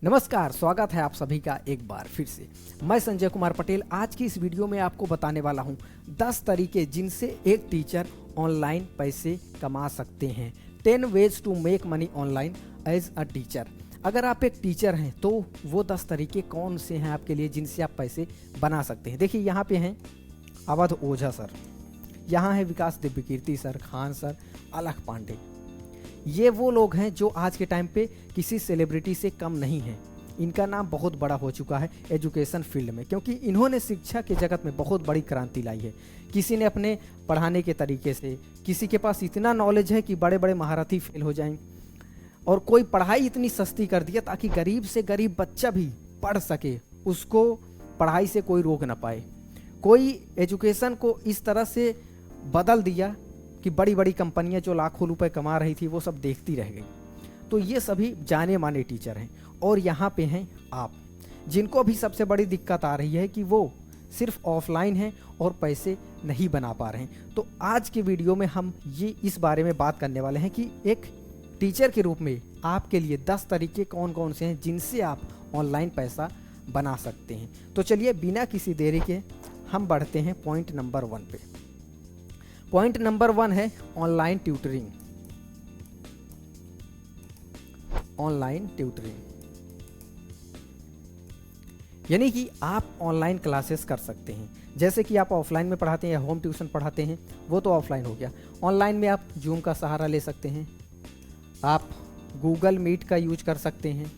नमस्कार, स्वागत है आप सभी का एक बार फिर से। मैं संजय कुमार पटेल आज की इस वीडियो में आपको बताने वाला हूं 10 तरीके जिनसे एक टीचर ऑनलाइन पैसे कमा सकते हैं। 10 ways to make money online as a teacher. अगर आप एक टीचर हैं तो वो 10 तरीके कौन से हैं आपके लिए जिनसे आप पैसे बना सकते हैं। देखिए यहाँ पे हैं अवध ओझा सर, यहाँ है विकास दिव्यकीर्ति सर, खान सर, अलख पांडे। ये वो लोग हैं जो आज के टाइम पे किसी सेलिब्रिटी से कम नहीं हैं। इनका नाम बहुत बड़ा हो चुका है एजुकेशन फील्ड में, क्योंकि इन्होंने शिक्षा के जगत में बहुत बड़ी क्रांति लाई है। किसी ने अपने पढ़ाने के तरीके से, किसी के पास इतना नॉलेज है कि बड़े बड़े महारथी फेल हो जाएं, और कोई पढ़ाई इतनी सस्ती कर दिया ताकि गरीब से गरीब बच्चा भी पढ़ सके, उसको पढ़ाई से कोई रोक ना पाए। कोई एजुकेशन को इस तरह से बदल दिया कि बड़ी बड़ी कंपनियां जो लाखों रुपए कमा रही थी वो सब देखती रह गई। तो ये सभी जाने माने टीचर हैं। और यहाँ पे हैं आप, जिनको अभी सबसे बड़ी दिक्कत आ रही है कि वो सिर्फ ऑफलाइन हैं और पैसे नहीं बना पा रहे हैं। तो आज के वीडियो में हम ये इस बारे में बात करने वाले हैं कि एक टीचर के रूप में आपके लिए 10 तरीके कौन कौन से हैं जिनसे आप ऑनलाइन पैसा बना सकते हैं। तो चलिए बिना किसी देरी के हम बढ़ते हैं पॉइंट नंबर 1 पे। पॉइंट नंबर 1 है ऑनलाइन ट्यूटरिंग। ऑनलाइन ट्यूटरिंग यानी कि आप ऑनलाइन क्लासेस कर सकते हैं। जैसे कि आप ऑफलाइन में पढ़ाते हैं या होम ट्यूशन पढ़ाते हैं, वो तो ऑफलाइन हो गया। ऑनलाइन में आप जूम का सहारा ले सकते हैं, आप गूगल मीट का यूज कर सकते हैं।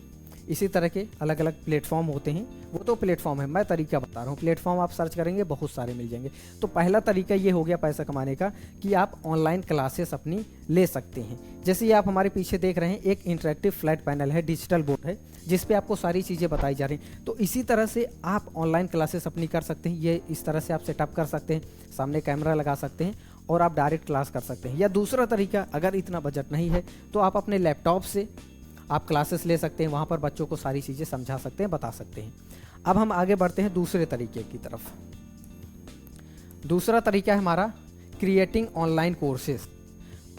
इसी तरह के अलग अलग प्लेटफॉर्म होते हैं, वो तो प्लेटफॉर्म है, मैं तरीका बता रहा हूँ। प्लेटफॉर्म आप सर्च करेंगे बहुत सारे मिल जाएंगे। तो पहला तरीका ये हो गया पैसा कमाने का कि आप ऑनलाइन क्लासेस अपनी ले सकते हैं। जैसे ये आप हमारे पीछे देख रहे हैं, एक इंटरेक्टिव फ्लैट पैनल है, डिजिटल बोर्ड है, जिस पे आपको सारी चीज़ें बताई जा रही हैं। तो इसी तरह से आप ऑनलाइन क्लासेस अपनी कर सकते हैं। ये इस तरह से आप सेटअप कर सकते हैं, सामने कैमरा लगा सकते हैं और आप डायरेक्ट क्लास कर सकते हैं। या दूसरा तरीका, अगर इतना बजट नहीं है तो आप अपने लैपटॉप से आप क्लासेस ले सकते हैं, वहाँ पर बच्चों को सारी चीज़ें समझा सकते हैं, बता सकते हैं। अब हम आगे बढ़ते हैं दूसरे तरीके की तरफ। दूसरा तरीका है हमारा क्रिएटिंग ऑनलाइन कोर्सेज।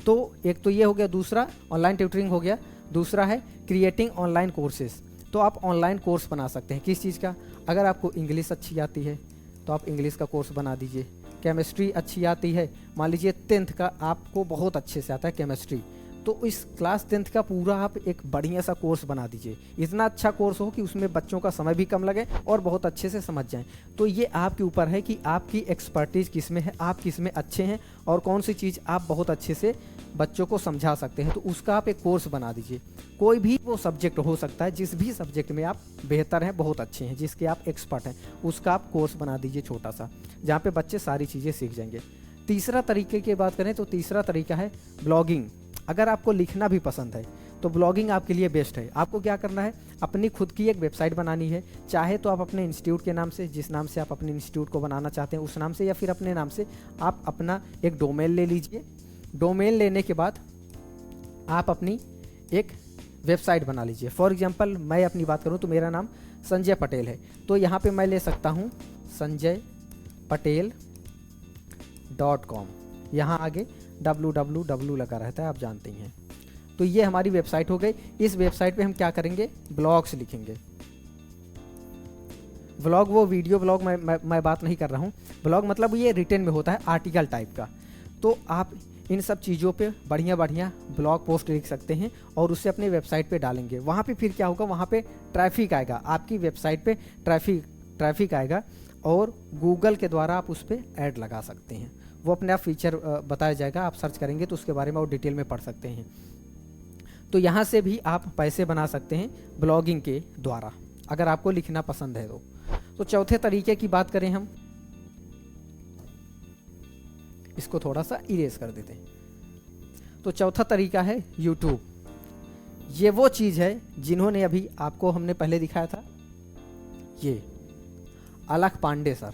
तो एक तो ये हो गया, दूसरा ऑनलाइन ट्यूटरिंग हो गया, दूसरा है क्रिएटिंग ऑनलाइन कोर्सेज। तो आप ऑनलाइन कोर्स बना सकते हैं। किस चीज़ का? अगर आपको इंग्लिश अच्छी आती है तो आप इंग्लिश का कोर्स बना दीजिए। केमिस्ट्री अच्छी आती है, मान लीजिए 10th का आपको बहुत अच्छे से आता है केमिस्ट्री, तो इस क्लास 10th का पूरा आप एक बढ़िया सा कोर्स बना दीजिए। इतना अच्छा कोर्स हो कि उसमें बच्चों का समय भी कम लगे और बहुत अच्छे से समझ जाएं। तो ये आपके ऊपर है कि आपकी एक्सपर्टीज़ किस में है, आप किस में अच्छे हैं और कौन सी चीज़ आप बहुत अच्छे से बच्चों को समझा सकते हैं। तो उसका आप एक कोर्स बना दीजिए। कोई भी वो सब्जेक्ट हो सकता है, जिस भी सब्जेक्ट में आप बेहतर हैं, बहुत अच्छे हैं, जिसके आप एक्सपर्ट हैं, उसका आप कोर्स बना दीजिए छोटा सा, जहाँ पे बच्चे सारी चीज़ें सीख जाएंगे। तीसरा तरीके की बात करें तो तीसरा तरीका है ब्लॉगिंग। अगर आपको लिखना भी पसंद है तो ब्लॉगिंग आपके लिए बेस्ट है। आपको क्या करना है, अपनी खुद की एक वेबसाइट बनानी है। चाहे तो आप अपने इंस्टीट्यूट के नाम से, जिस नाम से आप अपने इंस्टीट्यूट को बनाना चाहते हैं उस नाम से, या फिर अपने नाम से आप अपना एक डोमेन ले लीजिए। डोमेन लेने के बाद आप अपनी एक वेबसाइट बना लीजिए। फॉर एग्जाम्पल मैं अपनी बात करूँ तो मेरा नाम संजय पटेल है, तो यहाँ पर मैं ले सकता हूँ sanjaypatel.com। यहाँ आगे www लगा रहता है, आप जानते ही हैं। तो ये हमारी वेबसाइट हो गई। इस वेबसाइट पे हम क्या करेंगे, ब्लॉग्स लिखेंगे। ब्लॉग वो वीडियो ब्लॉग मैं बात नहीं कर रहा हूँ। ब्लॉग मतलब ये रिटन में होता है, आर्टिकल टाइप का। तो आप इन सब चीज़ों पे बढ़िया बढ़िया ब्लॉग पोस्ट लिख सकते हैं और उससे अपने वेबसाइट पे डालेंगे। वहाँ पे फिर क्या होगा, वहाँ पे ट्रैफिक आएगा, आपकी वेबसाइट पे ट्रैफिक आएगा और गूगल के द्वारा आप उस पर ऐड लगा सकते हैं। वो अपने आप फीचर बताया जाएगा, आप सर्च करेंगे तो उसके बारे में और डिटेल में पढ़ सकते हैं। तो यहाँ से भी आप पैसे बना सकते हैं ब्लॉगिंग के द्वारा, अगर आपको लिखना पसंद है तो चौथे तरीके की बात करें हम, इसको थोड़ा सा इरेज कर देते हैं। तो चौथा तरीका है यूट्यूब। ये वो चीज़ है जिन्होंने अभी आपको हमने पहले दिखाया था, ये अलख पांडे सर।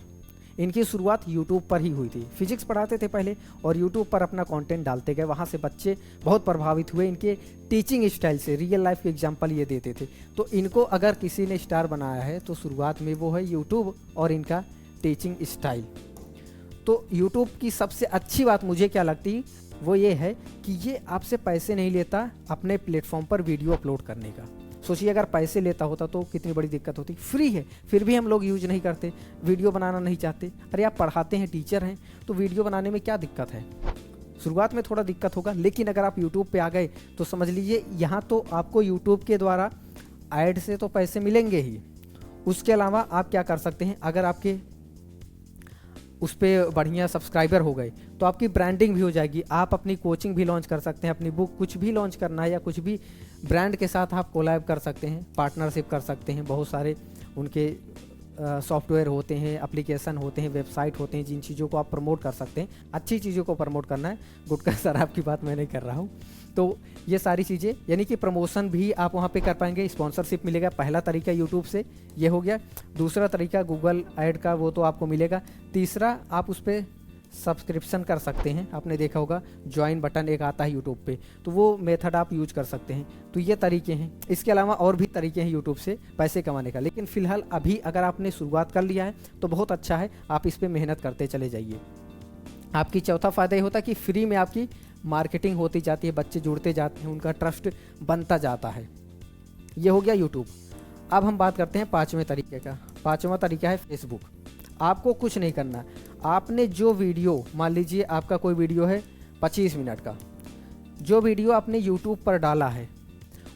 इनकी शुरुआत YouTube पर ही हुई थी। फिजिक्स पढ़ाते थे पहले और YouTube पर अपना कंटेंट डालते गए, वहाँ से बच्चे बहुत प्रभावित हुए इनके टीचिंग स्टाइल से। रियल लाइफ के एग्जांपल ये देते थे। तो इनको अगर किसी ने स्टार बनाया है तो शुरुआत में वो है YouTube और इनका टीचिंग स्टाइल। तो YouTube की सबसे अच्छी बात मुझे क्या लगती वो ये है कि ये आपसे पैसे नहीं लेता अपने प्लेटफॉर्म पर वीडियो अपलोड करने का। सोचिए अगर पैसे लेता होता तो कितनी बड़ी दिक्कत होती। फ्री है फिर भी हम लोग यूज नहीं करते, वीडियो बनाना नहीं चाहते। अरे आप पढ़ाते हैं, टीचर हैं, तो वीडियो बनाने में क्या दिक्कत है। शुरुआत में थोड़ा दिक्कत होगा, लेकिन अगर आप यूट्यूब पे आ गए तो समझ लीजिए यहाँ तो आपको यूट्यूब के द्वारा ऐड से तो पैसे मिलेंगे ही। उसके अलावा आप क्या कर सकते हैं, अगर आपके उस पर बढ़िया सब्सक्राइबर हो गए तो आपकी ब्रांडिंग भी हो जाएगी। आप अपनी कोचिंग भी लॉन्च कर सकते हैं, अपनी बुक कुछ भी लॉन्च करना है या कुछ भी ब्रांड के साथ आप कोलैब कर सकते हैं, पार्टनरशिप कर सकते हैं। बहुत सारे उनके सॉफ्टवेयर होते हैं, एप्लीकेशन होते हैं, वेबसाइट होते हैं, जिन चीज़ों को आप प्रमोट कर सकते हैं। अच्छी चीज़ों को प्रमोट करना है, गुटखा शराब की बात मैं नहीं कर रहा हूँ। तो ये सारी चीज़ें यानी कि प्रमोशन भी आप वहाँ पे कर पाएंगे, स्पॉन्सरशिप मिलेगा। पहला तरीका यूट्यूब से ये हो गया। दूसरा तरीका गूगल ऐड का, वो तो आपको मिलेगा। तीसरा आप उस पर सब्सक्रिप्शन कर सकते हैं। आपने देखा होगा ज्वाइन बटन एक आता है यूट्यूब पे, तो वो मेथड आप यूज कर सकते हैं। तो ये तरीके हैं। इसके अलावा और भी तरीके हैं यूट्यूब से पैसे कमाने का, लेकिन फ़िलहाल अभी अगर आपने शुरुआत कर लिया है तो बहुत अच्छा है, आप इस पर मेहनत करते चले जाइए। आपकी चौथा फ़ायदा ये होता है कि फ्री में आपकी मार्केटिंग होती जाती है, बच्चे जुड़ते जाते हैं, उनका ट्रस्ट बनता जाता है। ये हो गया यूट्यूब। अब हम बात करते हैं पाँचवें तरीके का। पाँचवा तरीका है फेसबुक। आपको कुछ नहीं करना, आपने जो वीडियो, मान लीजिए आपका कोई वीडियो है 25 मिनट का, जो वीडियो आपने यूट्यूब पर डाला है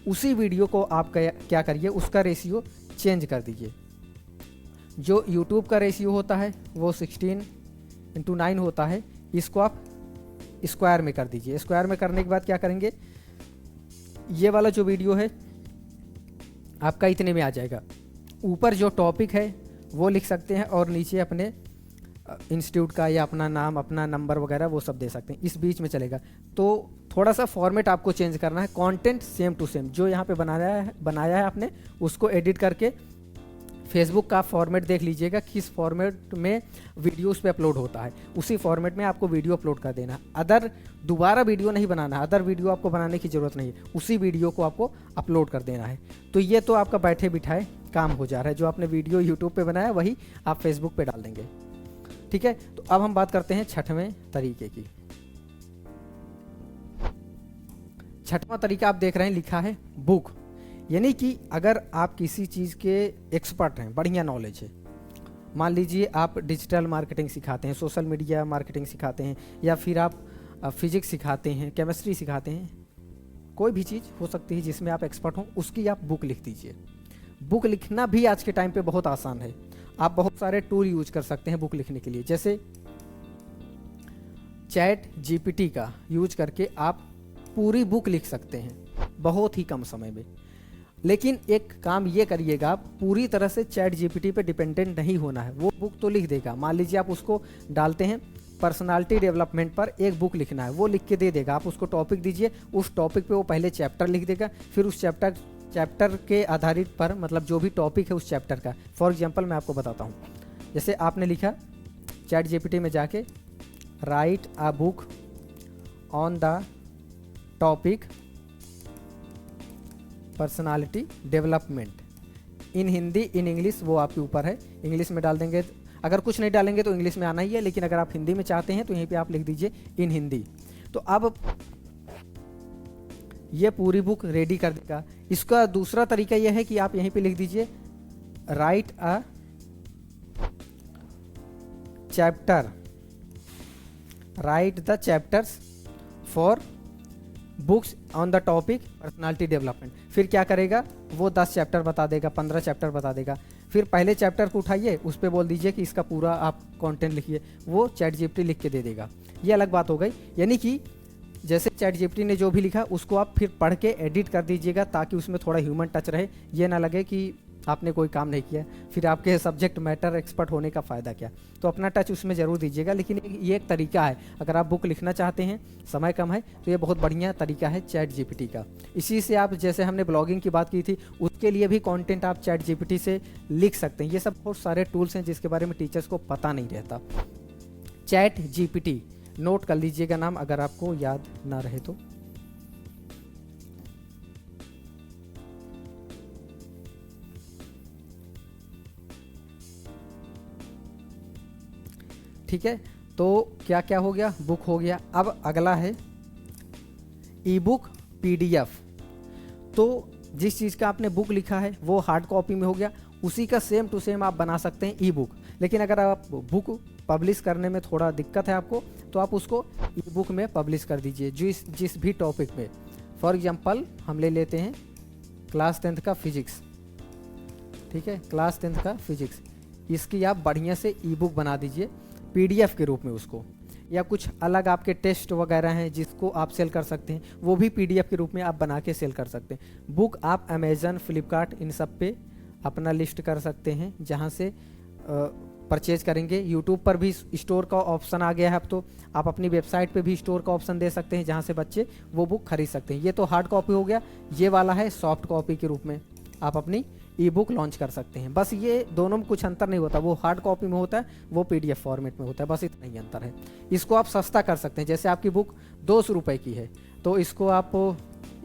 उसी वीडियो को आप क्या करिए, उसका रेशियो चेंज कर दीजिए। जो यूट्यूब का रेशियो होता है वो 16:9 होता है, इसको आप स्क्वायर में कर दीजिए। स्क्वायर में करने के बाद क्या करेंगे, ये वाला जो वीडियो है आपका इतने में आ जाएगा। ऊपर जो टॉपिक है वो लिख सकते हैं और नीचे अपने इंस्टीट्यूट का या अपना नाम, अपना नंबर वगैरह वो सब दे सकते हैं। इस बीच में चलेगा। तो थोड़ा सा फॉर्मेट आपको चेंज करना है। कंटेंट सेम टू सेम जो यहाँ पे बनाया है आपने, उसको एडिट करके फेसबुक का फॉर्मेट देख लीजिएगा, किस फॉर्मेट में वीडियो उस पर अपलोड होता है, उसी फॉर्मेट में आपको वीडियो अपलोड कर देना। अदर दोबारा वीडियो नहीं बनाना है, अदर वीडियो आपको बनाने की ज़रूरत नहीं है, उसी वीडियो को आपको अपलोड कर देना है। तो ये तो आपका बैठे बिठाए काम हो जा रहा है। जो आपने वीडियो यूट्यूब पे बनाया वही आप फेसबुक पे डाल देंगे। ठीक है, तो अब हम बात करते हैं छठवें तरीके की। छठवां तरीका आप देख रहे हैं, लिखा है बुक। यानी कि अगर आप किसी चीज़ के एक्सपर्ट हैं, बढ़िया नॉलेज है, मान लीजिए आप डिजिटल मार्केटिंग सिखाते हैं, सोशल मीडिया मार्केटिंग सिखाते हैं, या फिर आप फिजिक्स सिखाते हैं, केमिस्ट्री सिखाते हैं, कोई भी चीज़ हो सकती है जिसमें आप एक्सपर्ट हों, उसकी आप बुक लिख दीजिए। बुक लिखना भी आज के टाइम पे बहुत आसान है। आप बहुत सारे टूल यूज कर सकते हैं बुक लिखने के लिए, जैसे चैट जीपीटी का यूज करके आप पूरी बुक लिख सकते हैं बहुत ही कम समय में। लेकिन एक काम ये करिएगा, आप पूरी तरह से चैट जीपीटी पे डिपेंडेंट नहीं होना है। वो बुक तो लिख देगा। मान लीजिए आप उसको डालते हैं पर्सनालिटी डेवलपमेंट पर एक बुक लिखना है, वो लिख के दे देगा। आप उसको टॉपिक दीजिए, उस टॉपिक पे वो पहले चैप्टर लिख देगा, फिर उस चैप्टर के आधारित पर, मतलब जो भी टॉपिक है उस चैप्टर का। फॉर एग्जांपल मैं आपको बताता हूँ, जैसे आपने लिखा चैट जीपीटी में जाके right a book on the topic personality development in Hindi in English, वो आपके ऊपर है। इंग्लिश में डाल देंगे, अगर कुछ नहीं डालेंगे तो इंग्लिश में आना ही है, लेकिन अगर आप हिंदी में चाहते हैं तो यहीं पे आप लिख दीजिए इन हिंदी। तो अब ये पूरी बुक रेडी कर देगा। इसका दूसरा तरीका यह है कि आप यहीं पे लिख दीजिए right a chapter, right the chapters for books on the topic personality development. फिर क्या करेगा, वो 10 चैप्टर बता देगा, 15 चैप्टर बता देगा। फिर पहले चैप्टर को उठाइए, उस पर बोल दीजिए कि इसका पूरा आप कंटेंट लिखिए, वो चैट जीपीटी लिख के दे देगा। ये अलग बात हो गई। यानी कि जैसे चैट जीपीटी ने जो भी लिखा उसको आप फिर पढ़ के एडिट कर दीजिएगा, ताकि उसमें थोड़ा ह्यूमन टच रहे, ये ना लगे कि आपने कोई काम नहीं किया, फिर आपके सब्जेक्ट मैटर एक्सपर्ट होने का फ़ायदा क्या। तो अपना टच उसमें ज़रूर दीजिएगा। लेकिन ये एक तरीका है, अगर आप बुक लिखना चाहते हैं, समय कम है, तो ये बहुत बढ़िया तरीका है चैट जीपीटी का। इसी से आप, जैसे हमने ब्लॉगिंग की बात की थी, उसके लिए भी कंटेंट आप चैट जीपीटी से लिख सकते हैं। ये सब बहुत सारे टूल्स हैं जिसके बारे में टीचर्स को पता नहीं रहता। चैट जीपीटी, नोट कर लीजिएगा नाम, अगर आपको याद ना रहे तो। ठीक है, तो क्या क्या हो गया, बुक हो गया। अब अगला है ई बुक पीडीएफ। तो जिस चीज़ का आपने बुक लिखा है वो हार्ड कॉपी में हो गया, उसी का सेम टू सेम आप बना सकते हैं ई बुक। लेकिन अगर आप बुक पब्लिश करने में थोड़ा दिक्कत है आपको, तो आप उसको ई बुक में पब्लिश कर दीजिए जिस भी टॉपिक में। फॉर एग्जांपल हम ले लेते हैं क्लास 10th का फिजिक्स, ठीक है, क्लास 10th का फिजिक्स, इसकी आप बढ़िया से ई बुक बना दीजिए PDF के रूप में उसको, या कुछ अलग आपके टेस्ट वगैरह हैं जिसको आप सेल कर सकते हैं, वो भी PDF के रूप में आप बना के सेल कर सकते हैं। बुक आप अमेज़न, फ्लिपकार्ट इन सब पे अपना लिस्ट कर सकते हैं, जहाँ से परचेज करेंगे। यूट्यूब पर भी स्टोर का ऑप्शन आ गया है अब तो, आप अपनी वेबसाइट पे भी स्टोर का ऑप्शन दे सकते हैं जहाँ से बच्चे वो बुक खरीद सकते हैं। ये तो हार्ड कॉपी हो गया, ये वाला है सॉफ्ट कॉपी के रूप में आप अपनी ई बुक लॉन्च कर सकते हैं। बस ये दोनों में कुछ अंतर नहीं होता, वो हार्ड कॉपी में होता है, वो PDF फॉर्मेट में होता है, बस इतना ही अंतर है। इसको आप सस्ता कर सकते हैं, जैसे आपकी बुक 200 रुपये की है तो इसको आप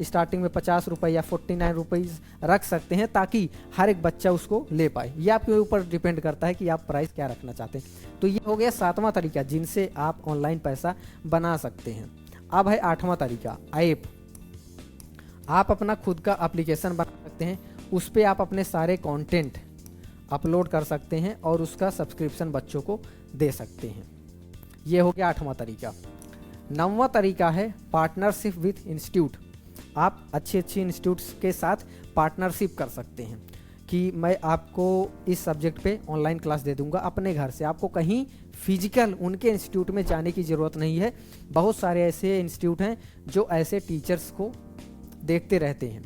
स्टार्टिंग में 50 रुपये या 49 रुपीज़ रख सकते हैं, ताकि हर एक बच्चा उसको ले पाए। ये आपके ऊपर डिपेंड करता है कि आप प्राइस क्या रखना चाहते हैं। तो ये हो गया 7वां तरीका जिनसे आप ऑनलाइन पैसा बना सकते हैं। अब है 8वां तरीका, ऐप। आप अपना खुद का एप्लीकेशन बना सकते हैं, उस पर आप अपने सारे कंटेंट अपलोड कर सकते हैं और उसका सब्सक्रिप्शन बच्चों को दे सकते हैं। ये हो गया 8वां तरीका। 9वां तरीका है पार्टनरशिप विथ इंस्टीट्यूट। आप अच्छे इंस्टीट्यूट्स के साथ पार्टनरशिप कर सकते हैं कि मैं आपको इस सब्जेक्ट पे ऑनलाइन क्लास दे दूंगा अपने घर से, आपको कहीं फिजिकल उनके इंस्टीट्यूट में जाने की ज़रूरत नहीं है। बहुत सारे ऐसे इंस्टीट्यूट हैं जो ऐसे टीचर्स को देखते रहते हैं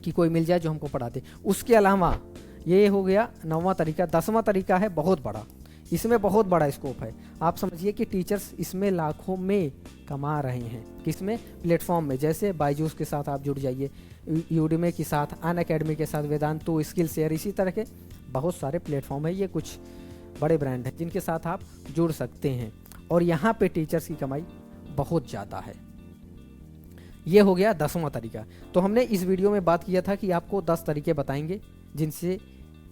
कि कोई मिल जाए जो हमको पढ़ाते। उसके अलावा ये हो गया 9वां तरीका। 10वां तरीका है बहुत बड़ा, इसमें बहुत बड़ा स्कोप है। आप समझिए कि टीचर्स इसमें लाखों में कमा रहे हैं। किसमें? प्लेटफॉर्म में। जैसे बायजूस के साथ आप जुड़ जाइए, यूडेमी के साथ, अनअकैडमी के साथ, वेदांतु, स्किल शेयर, इसी तरह के बहुत सारे प्लेटफॉर्म है। ये कुछ बड़े ब्रांड हैं जिनके साथ आप जुड़ सकते हैं और यहाँ पे टीचर्स की कमाई बहुत ज़्यादा है। ये हो गया 10वां तरीका। तो हमने इस वीडियो में बात किया था कि आपको 10 तरीके बताएंगे जिनसे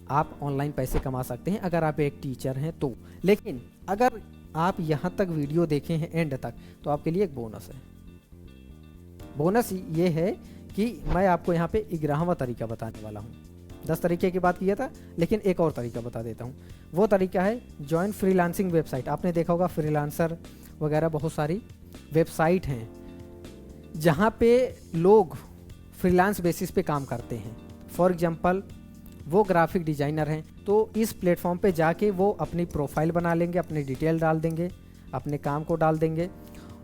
आप ऑनलाइन पैसे कमा सकते हैं अगर आप एक टीचर हैं तो। लेकिन अगर आप यहाँ तक वीडियो देखे हैं एंड तक, तो आपके लिए एक बोनस है। बोनस ये है कि मैं आपको यहाँ पे 11वां तरीका बताने वाला हूँ। 10 तरीके की बात किया था, लेकिन एक और तरीका बता देता हूँ। वो तरीका है जॉइन फ्रीलांसिंग वेबसाइट। आपने देखा होगा फ्रीलांसर वगैरह बहुत सारी वेबसाइट हैं जहाँ पे लोग फ्रीलांस बेसिस पे काम करते हैं। फॉर एग्जांपल वो ग्राफिक डिज़ाइनर हैं, तो इस प्लेटफॉर्म पे जाके वो अपनी प्रोफाइल बना लेंगे, अपनी डिटेल डाल देंगे, अपने काम को डाल देंगे।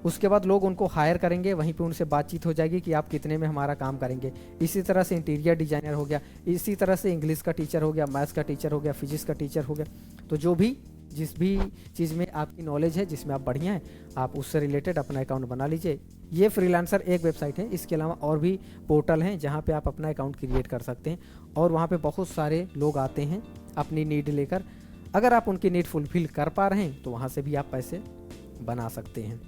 उसके बाद लोग उनको हायर करेंगे, वहीं पे उनसे बातचीत हो जाएगी कि आप कितने में हमारा काम करेंगे। इसी तरह से इंटीरियर डिज़ाइनर हो गया, इसी तरह से इंग्लिश का टीचर हो गया, मैथ्स का टीचर हो गया, फिजिक्स का टीचर हो गया। तो जो भी जिस भी चीज़ में आपकी नॉलेज है, जिसमें आप बढ़िया हैं, आप उससे रिलेटेड अपना अकाउंट बना लीजिए। ये फ्रीलांसर एक वेबसाइट है, इसके अलावा और भी पोर्टल हैं जहाँ पे आप अपना अकाउंट क्रिएट कर सकते हैं और वहाँ पे बहुत सारे लोग आते हैं अपनी नीड लेकर। अगर आप उनकी नीड फुलफिल कर पा रहे हैं तो वहाँ से भी आप पैसे बना सकते हैं।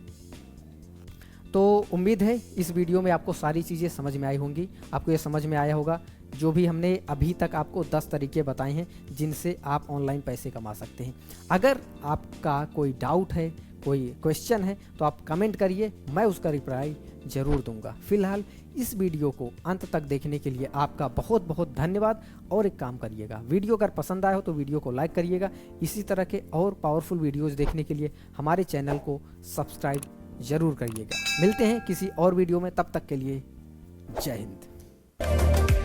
तो उम्मीद है इस वीडियो में आपको सारी चीज़ें समझ में आई होंगी, आपको ये समझ में आया होगा जो भी हमने अभी तक आपको 10 तरीके बताए हैं जिनसे आप ऑनलाइन पैसे कमा सकते हैं। अगर आपका कोई डाउट है, कोई क्वेश्चन है, तो आप कमेंट करिए, मैं उसका रिप्लाई ज़रूर दूंगा। फिलहाल इस वीडियो को अंत तक देखने के लिए आपका बहुत बहुत धन्यवाद। और एक काम करिएगा, वीडियो अगर पसंद आया हो तो वीडियो को लाइक करिएगा। इसी तरह के और पावरफुल वीडियोज़ देखने के लिए हमारे चैनल को सब्सक्राइब ज़रूर करिएगा। मिलते हैं किसी और वीडियो में, तब तक के लिए जय हिंद।